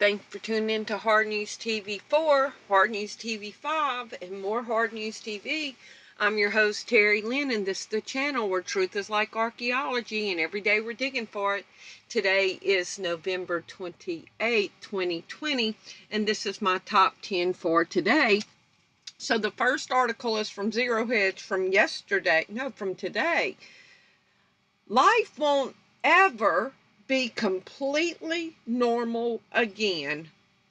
Thanks for tuning in to Hard News TV 4, Hard News TV 5, and more Hard News TV. I'm your host, Terry Lynn, and this is the channel where truth is like archaeology, and every day we're digging for it. Today is November 28, 2020, and this is my top 10 for today. So the first article is from Zero Hedge from today. Life won't ever be completely normal again.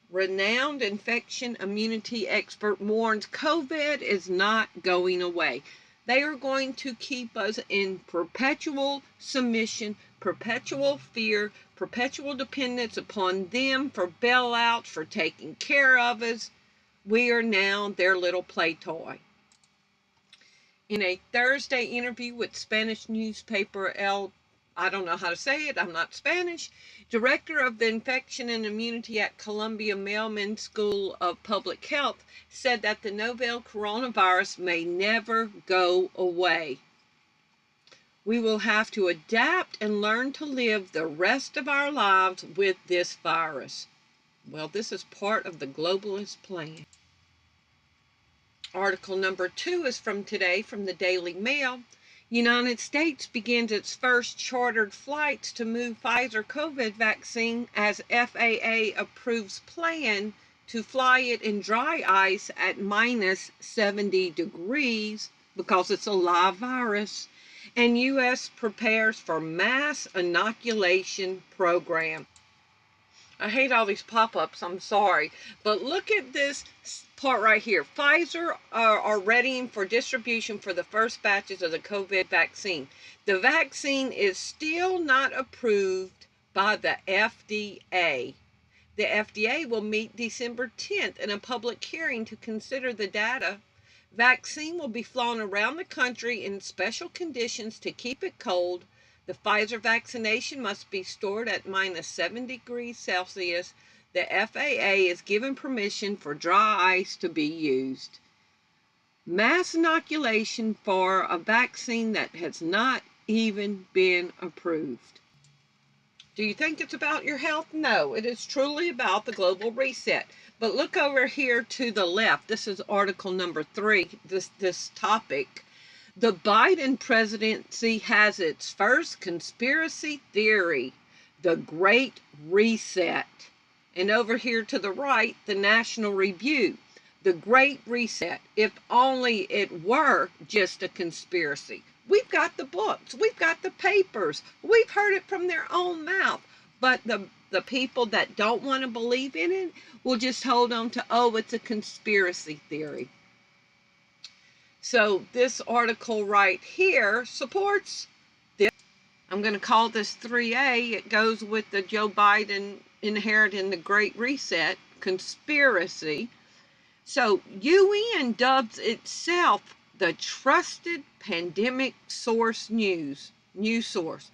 Renowned infection immunity expert warns COVID is not going away. They are going to keep us in perpetual submission, perpetual fear, perpetual dependence upon them for bailouts, for taking care of us. We are now their little play toy. In a Thursday interview with Spanish newspaper I don't know how to say it, I'm not Spanish, director of the Infection and Immunity at Columbia Mailman School of Public Health, said that the novel coronavirus may never go away. We will have to adapt and learn to live the rest of our lives with this virus. Well, this is part of the globalist plan. Article number 2 is from today from the Daily Mail. United States begins its first chartered flights to move Pfizer COVID vaccine as FAA approves plan to fly it in dry ice at minus 70 degrees because it's a live virus. And U.S. prepares for mass inoculation program. I hate all these pop-ups, I'm sorry. But look at this part right here. Pfizer are readying for distribution for the first batches of the COVID vaccine. The vaccine is still not approved by the FDA. The FDA will meet December 10th in a public hearing to consider the data. Vaccine will be flown around the country in special conditions to keep it cold. The Pfizer vaccination must be stored at minus 7 degrees Celsius. The FAA is given permission for dry ice to be used. Mass inoculation for a vaccine that has not even been approved. Do you think it's about your health? No, it is truly about the global reset. But look over here to the left. This is article number 3, this topic. The Biden presidency has its first conspiracy theory, the Great Reset. And over here to the right, the National Review, the Great Reset. If only it were just a conspiracy. We've got the books, we've got the papers, we've heard it from their own mouth. But the people that don't want to believe in it will just hold on to, oh, it's a conspiracy theory. So this article right here supports this. I'm going to call this 3A. It goes with the Joe Biden inheriting the Great Reset conspiracy. So UN dubs itself the trusted pandemic news source.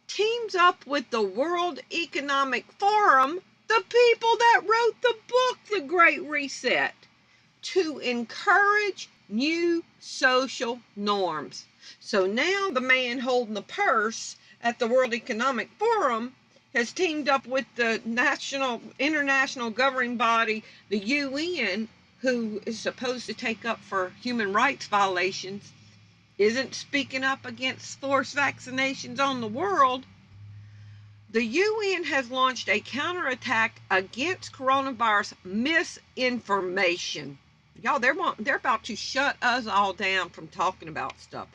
Teams up with the World Economic Forum, the people that wrote the book, The Great Reset, to encourage new social norms. So now the man holding the purse at the World Economic Forum has teamed up with the international governing body, the UN, who is supposed to take up for human rights violations, isn't speaking up against forced vaccinations on the world. The UN has launched a counterattack against coronavirus misinformation. Y'all, they're about to shut us all down from talking about stuff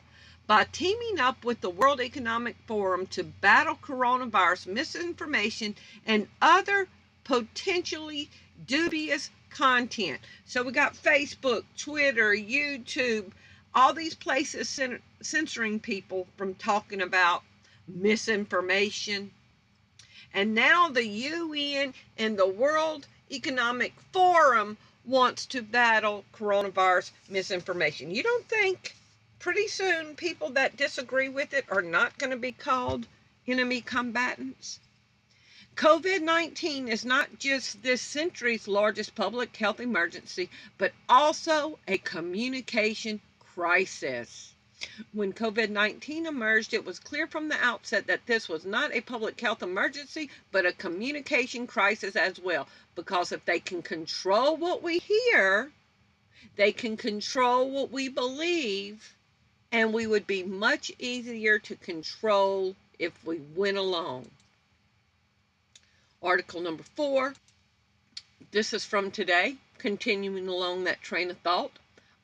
by teaming up with the World Economic Forum to battle coronavirus misinformation and other potentially dubious content. So we got Facebook, Twitter, YouTube, all these places censoring people from talking about misinformation. And now the UN and the World Economic Forum wants to battle coronavirus misinformation. You don't think pretty soon people that disagree with it are not going to be called enemy combatants? COVID-19 is not just this century's largest public health emergency, but also a communication crisis. When COVID-19 emerged, it was clear from the outset that this was not a public health emergency, but a communication crisis as well. Because if they can control what we hear, they can control what we believe, and we would be much easier to control if we went along. Article number 4. This is from today, continuing along that train of thought.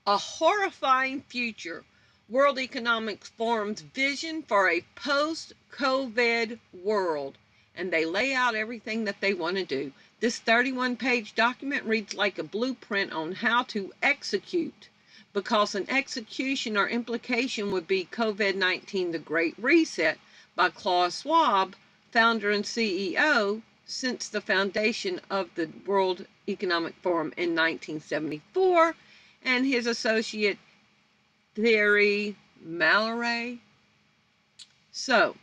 A horrifying future. World Economic Forum's vision for a post-COVID world. And they lay out everything that they want to do. This 31-page document reads like a blueprint on how to execute, because an execution or implication would be COVID-19, The Great Reset by Klaus Schwab, founder and CEO, since the foundation of the World Economic Forum in 1974, and his associate Thierry Mallory. So,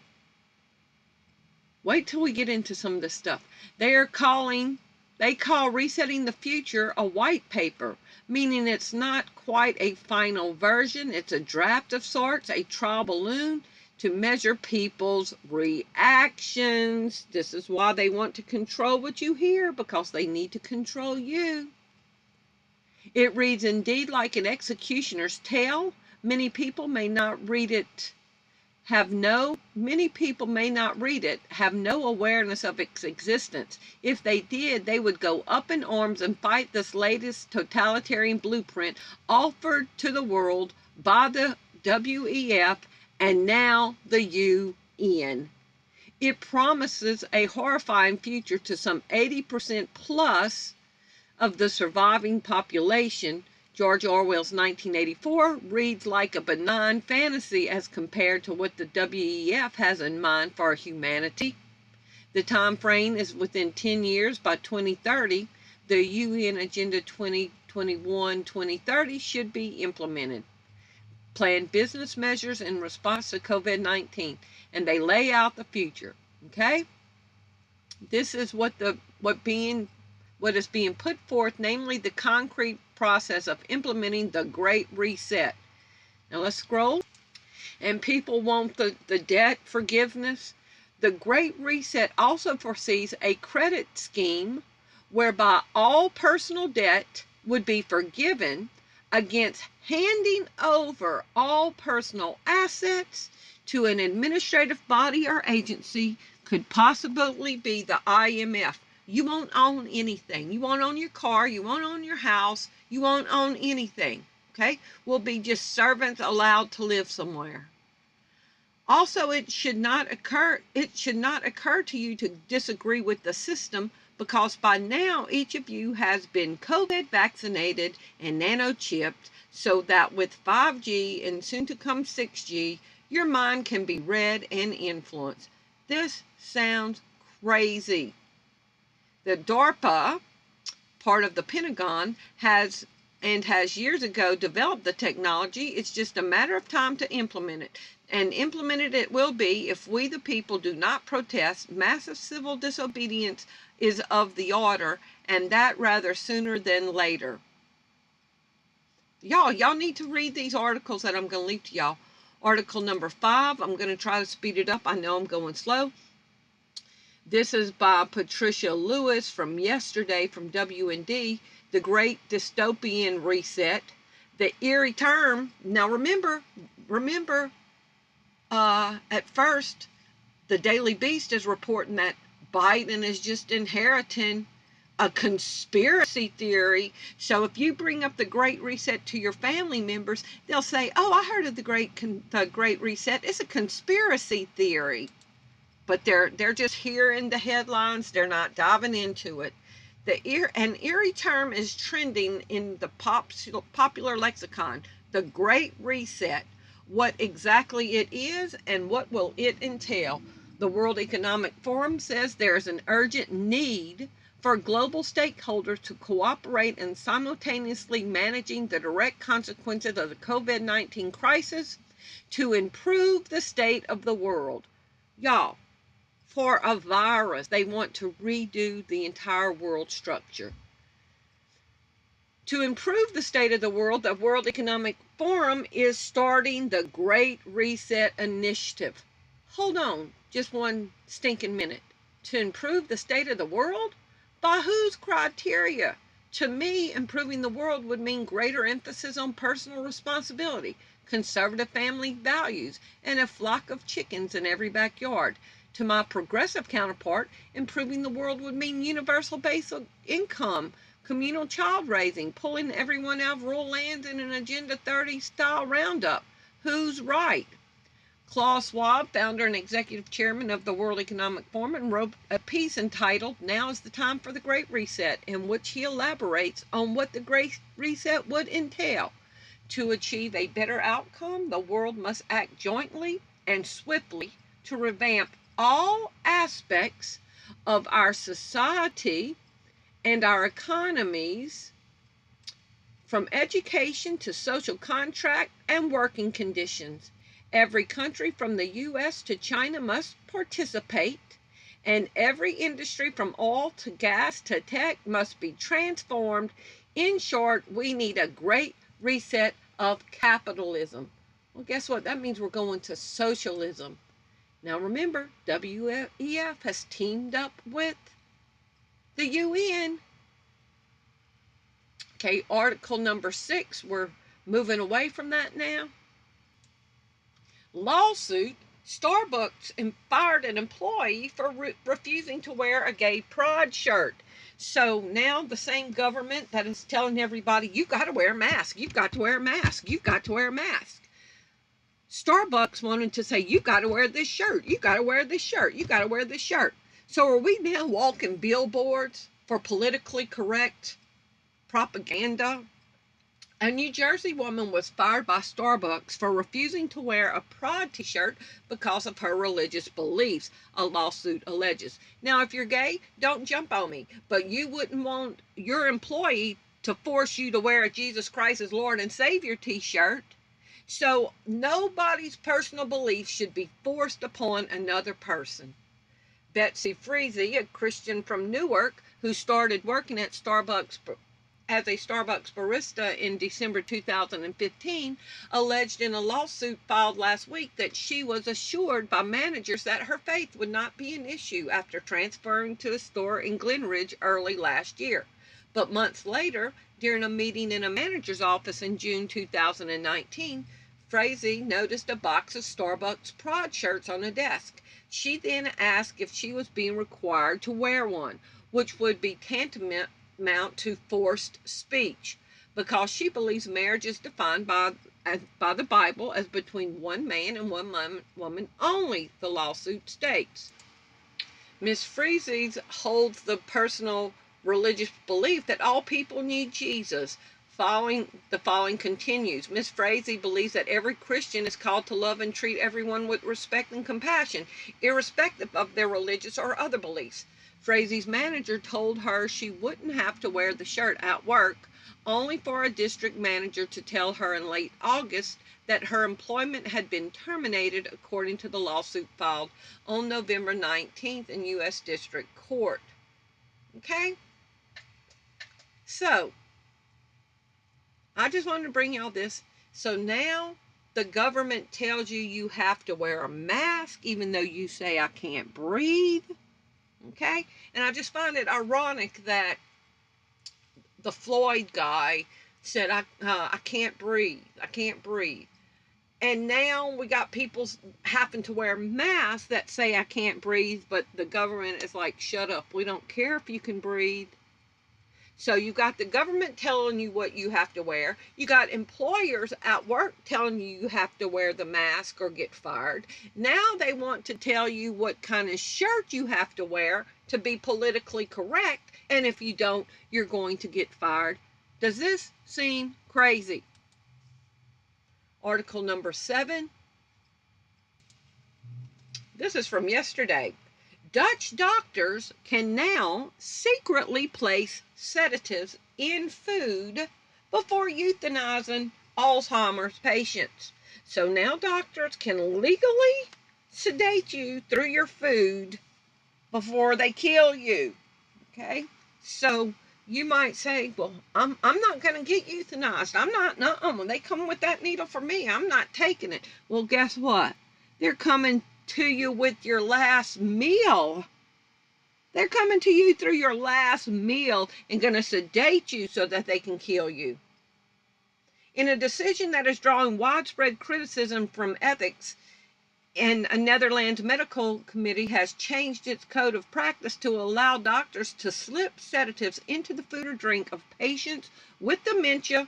wait till we get into some of this stuff. They call resetting the future a white paper, meaning it's not quite a final version. It's a draft of sorts, a trial balloon to measure people's reactions. This is why they want to control what you hear, because they need to control you. It reads indeed like an executioner's tale. Many people may not read it, have no awareness of its existence. If they did, they would go up in arms and fight this latest totalitarian blueprint offered to the world by the WEF and now the UN. It promises a horrifying future to some 80% plus of the surviving population. George Orwell's 1984 reads like a benign fantasy as compared to what the WEF has in mind for humanity. The time frame is within 10 years. By 2030, the UN Agenda 2021-2030 should be implemented. Planned business measures in response to COVID-19, and they lay out the future. Okay? This is what is being put forth, namely the concrete process of implementing the Great Reset. Now let's scroll. And people want the debt forgiveness. The Great Reset also foresees a credit scheme whereby all personal debt would be forgiven against handing over all personal assets to an administrative body or agency, could possibly be the IMF. You won't own anything. You won't own your car. You won't own your house. You won't own anything. Okay? We'll be just servants allowed to live somewhere. Also, it should not occur to you to disagree with the system, because by now each of you has been COVID vaccinated and nanochipped, so that with 5G and soon to come 6G, your mind can be read and influenced. This sounds crazy. The DARPA, part of the Pentagon, has years ago developed the technology. It's just a matter of time to implement it. And implemented it will be if we the people do not protest. Massive civil disobedience is of the order, and that rather sooner than later. Y'all need to read these articles that I'm going to leave to y'all. Article number 5, I'm going to try to speed it up. I know I'm going slow. This is by Patricia Lewis from yesterday from WND, The Great Dystopian Reset. The eerie term, now remember, at first, the Daily Beast is reporting that Biden is just inheriting a conspiracy theory. So if you bring up the Great Reset to your family members, they'll say, oh, I heard of the Great Reset. It's a conspiracy theory. But they're just hearing the headlines. They're not diving into it. An eerie term is trending in the popular lexicon. The Great Reset. What exactly it is and what will it entail? The World Economic Forum says there is an urgent need for global stakeholders to cooperate in simultaneously managing the direct consequences of the COVID-19 crisis to improve the state of the world. Y'all, for a virus, they want to redo the entire world structure. To improve the state of the World Economic Forum is starting the Great Reset Initiative. Hold on just one stinking minute. To improve the state of the world? By whose criteria? To me, improving the world would mean greater emphasis on personal responsibility, conservative family values, and a flock of chickens in every backyard. To my progressive counterpart, improving the world would mean universal basic income, communal child raising, pulling everyone out of rural lands in an Agenda 30 style roundup. Who's right? Klaus Schwab, founder and executive chairman of the World Economic Forum, wrote a piece entitled "Now is the Time for the Great Reset," in which he elaborates on what the Great Reset would entail. To achieve a better outcome, the world must act jointly and swiftly to revamp all aspects of our society and our economies, from education to social contract and working conditions. Every country from the U.S. to China must participate, and every industry from oil to gas to tech must be transformed. In short, we need a great reset of capitalism. Well, guess what? That means we're going to socialism. Now remember, WEF has teamed up with the UN. Okay, article number 6, we're moving away from that now. Lawsuit, Starbucks fired an employee for refusing to wear a gay pride shirt. So now the same government that is telling everybody, you got to wear a mask, you've got to wear a mask, you've got to wear a mask. Starbucks wanted to say, you got to wear this shirt, you got to wear this shirt, you got to wear this shirt. So are we now walking billboards for politically correct propaganda? A New Jersey woman was fired by Starbucks for refusing to wear a pride t-shirt because of her religious beliefs, a lawsuit alleges. Now, if you're gay, don't jump on me, but you wouldn't want your employee to force you to wear a Jesus Christ as Lord and Savior t-shirt. So nobody's personal beliefs should be forced upon another person. Betsy Friese, a Christian from Newark who started working at Starbucks as a Starbucks barista in December 2015, alleged in a lawsuit filed last week that she was assured by managers that her faith would not be an issue after transferring to a store in Glen Ridge early last year. But months later, during a meeting in a manager's office in June 2019, Friese noticed a box of Starbucks pride shirts on a desk. She then asked if she was being required to wear one, which would be tantamount to forced speech, because she believes marriage is defined by the Bible as between one man and one woman only, the lawsuit states. Ms. Friese holds the personal religious belief that all people need Jesus. The following continues. Ms. Friese believes that every Christian is called to love and treat everyone with respect and compassion, irrespective of their religious or other beliefs. Friese's manager told her she wouldn't have to wear the shirt at work, only for a district manager to tell her in late August that her employment had been terminated, according to the lawsuit filed on November 19th in U.S. District Court. Okay? So, I just wanted to bring y'all this. So now the government tells you you have to wear a mask even though you say I can't breathe. Okay? And I just find it ironic that the Floyd guy said, I can't breathe. I can't breathe. And now we got people having to wear masks that say I can't breathe, but the government is like, shut up. We don't care if you can breathe. So you got the government telling you what you have to wear. You got employers at work telling you have to wear the mask or get fired. Now they want to tell you what kind of shirt you have to wear to be politically correct. And if you don't, you're going to get fired. Does this seem crazy? Article number 7. This is from yesterday. Dutch doctors can now secretly place sedatives in food before euthanizing Alzheimer's patients. So now doctors can legally sedate you through your food before they kill you. Okay? So you might say, well, I'm not going to get euthanized. I'm not, no, when they come with that needle for me, I'm not taking it. Well, guess what? They're coming to you with your last meal. They're coming to you through your last meal and going to sedate you so that they can kill you. In a decision that is drawing widespread criticism from ethics, and a Netherlands medical committee has changed its code of practice to allow doctors to slip sedatives into the food or drink of patients with dementia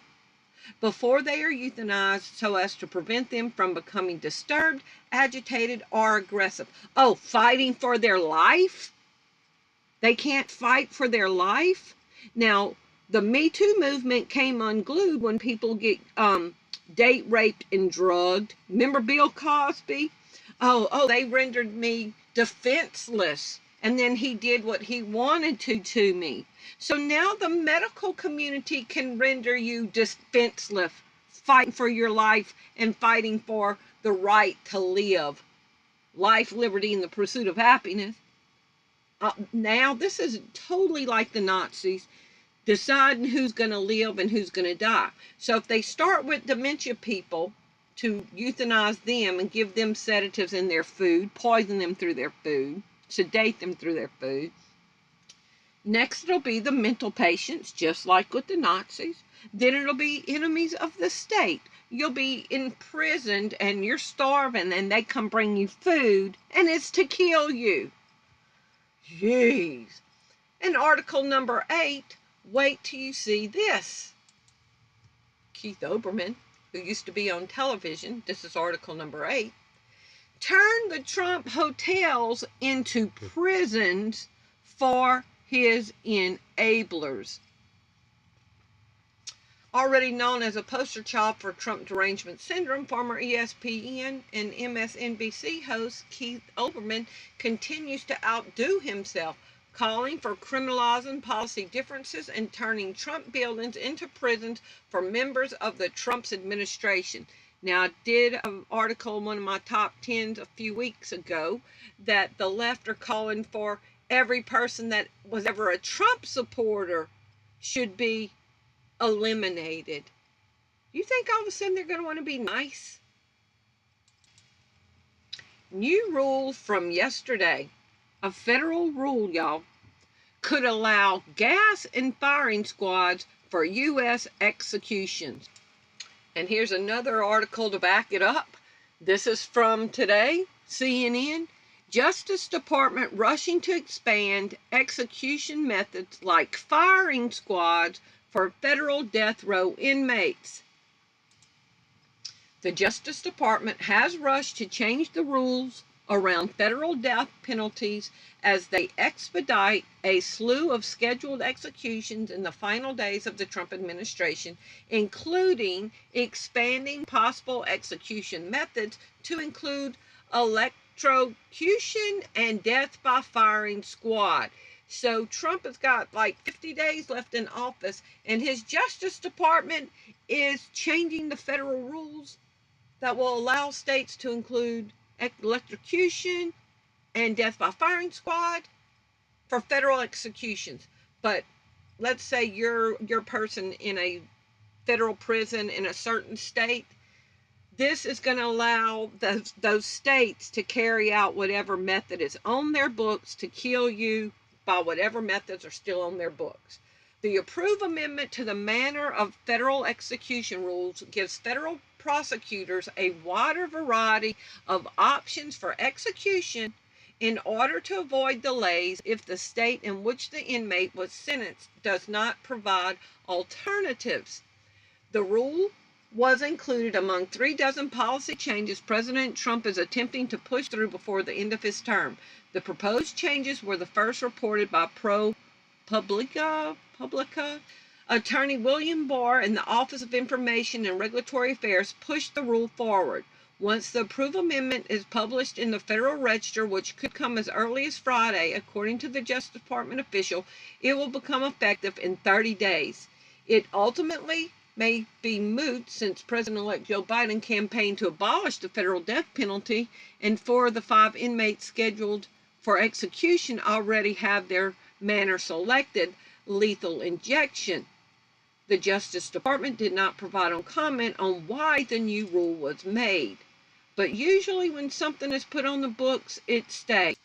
before they are euthanized so as to prevent them from becoming disturbed, agitated, or aggressive. Oh, fighting for their life? They can't fight for their life? Now, the Me Too movement came unglued when people get date raped and drugged. Remember Bill Cosby? Oh, they rendered me defenseless. And then he did what he wanted to me. So now the medical community can render you defenseless, fighting for your life and fighting for the right to live. Life, liberty, and the pursuit of happiness. Now this is totally like the Nazis, deciding who's going to live and who's going to die. So if they start with dementia people to euthanize them and give them sedatives in their food, poison them through their food, sedate them through their food, next it'll be the mental patients, just like with the Nazis. Then it'll be enemies of the state. You'll be imprisoned and you're starving and they come bring you food and it's to kill you. Jeez. And article number 8, wait till you see this. Keith Olbermann, who used to be on television, this is article number 8, turned the Trump hotels into prisons for his enablers. Already known as a poster child for Trump derangement syndrome, former ESPN and MSNBC host Keith Olbermann continues to outdo himself, calling for criminalizing policy differences and turning Trump buildings into prisons for members of the Trump's administration. Now, I did an article in one of my top 10s a few weeks ago that the left are calling for every person that was ever a Trump supporter should be eliminated. You think all of a sudden they're going to want to be nice? New rule from yesterday, a federal rule, y'all, could allow gas and firing squads for U.S. executions. And here's another article to back it up. This is from today, CNN. Justice Department rushing to expand execution methods like firing squads for federal death row inmates. The Justice Department has rushed to change the rules around federal death penalties as they expedite a slew of scheduled executions in the final days of the Trump administration, including expanding possible execution methods to include electrocution and death by firing squad. So Trump has got like 50 days left in office, and his Justice Department is changing the federal rules that will allow states to include electrocution and death by firing squad for federal executions. But let's say you're a person in a federal prison in a certain state. This is going to allow those states to carry out whatever method is on their books to kill you by whatever methods are still on their books. The approved amendment to the manner of federal execution rules gives federal prosecutors a wider variety of options for execution in order to avoid delays if the state in which the inmate was sentenced does not provide alternatives. The rule was included among 36 policy changes President Trump is attempting to push through before the end of his term. The proposed changes were the first reported by ProPublica Attorney William Barr and the Office of Information and Regulatory Affairs pushed the rule forward. Once the approved amendment is published in the Federal Register, which could come as early as Friday, according to the Justice Department official, it will become effective in 30 days. It ultimately may be moot since President-elect Joe Biden campaigned to abolish the federal death penalty, and 4 of the 5 inmates scheduled for execution already have their manner selected lethal injection. The Justice Department did not provide a comment on why the new rule was made. But usually when something is put on the books, it stays.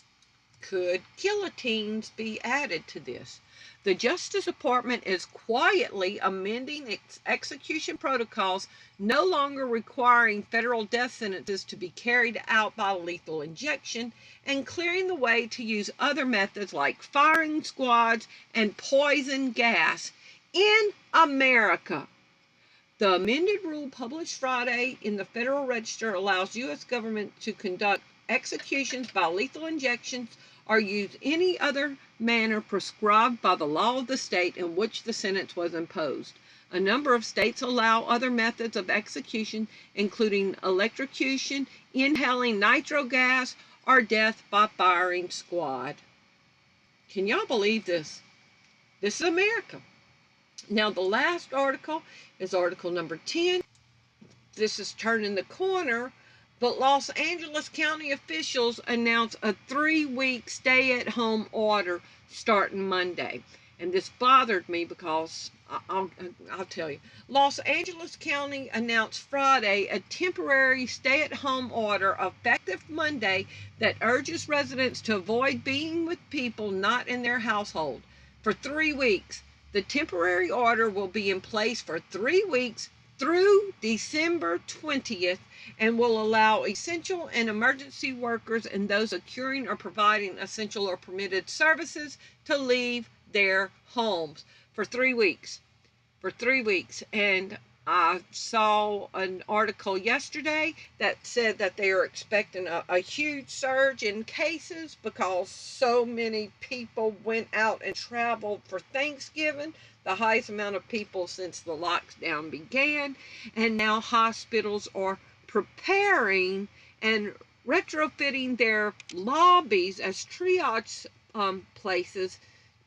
Could guillotines be added to this? The Justice Department is quietly amending its execution protocols, no longer requiring federal death sentences to be carried out by lethal injection, and clearing the way to use other methods like firing squads and poison gas in America. The amended rule published Friday in the Federal Register allows U.S. government to conduct executions by lethal injections or use any other manner prescribed by the law of the state in which the sentence was imposed. A number of states allow other methods of execution, including electrocution, inhaling nitro gas, or death by firing squad. Can y'all believe this? This is America. Now, the last article is article number 10. This is turning the corner, but Los Angeles County officials announced a 3-week stay-at-home order starting Monday. And this bothered me because, I'll tell you, Los Angeles County announced Friday a temporary stay-at-home order effective Monday that urges residents to avoid being with people not in their household for 3 weeks. The temporary order will be in place for 3 weeks through December 20th and will allow essential and emergency workers and those occurring or providing essential or permitted services to leave their homes for 3 weeks. And I saw an article yesterday that said that they are expecting a huge surge in cases because so many people went out and traveled for Thanksgiving, the highest amount of people since the lockdown began. And now hospitals are preparing and retrofitting their lobbies as triage places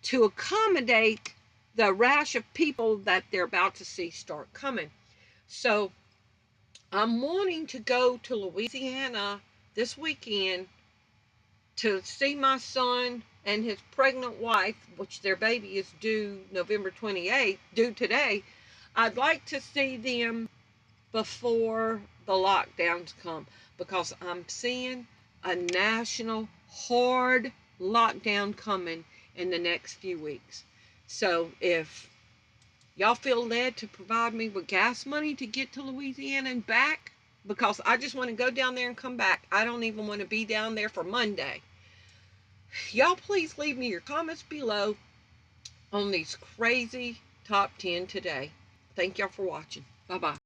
to accommodate the rash of people that they're about to see start coming. So I'm wanting to go to Louisiana this weekend to see my son and his pregnant wife, which their baby is due November 28th, due today. I'd like to see them before the lockdowns come because I'm seeing a national hard lockdown coming in the next few weeks. So if y'all feel led to provide me with gas money to get to Louisiana and back, because I just want to go down there and come back. I don't even want to be down there for Monday. Y'all please leave me your comments below on these crazy top 10 today. Thank y'all for watching. Bye-bye.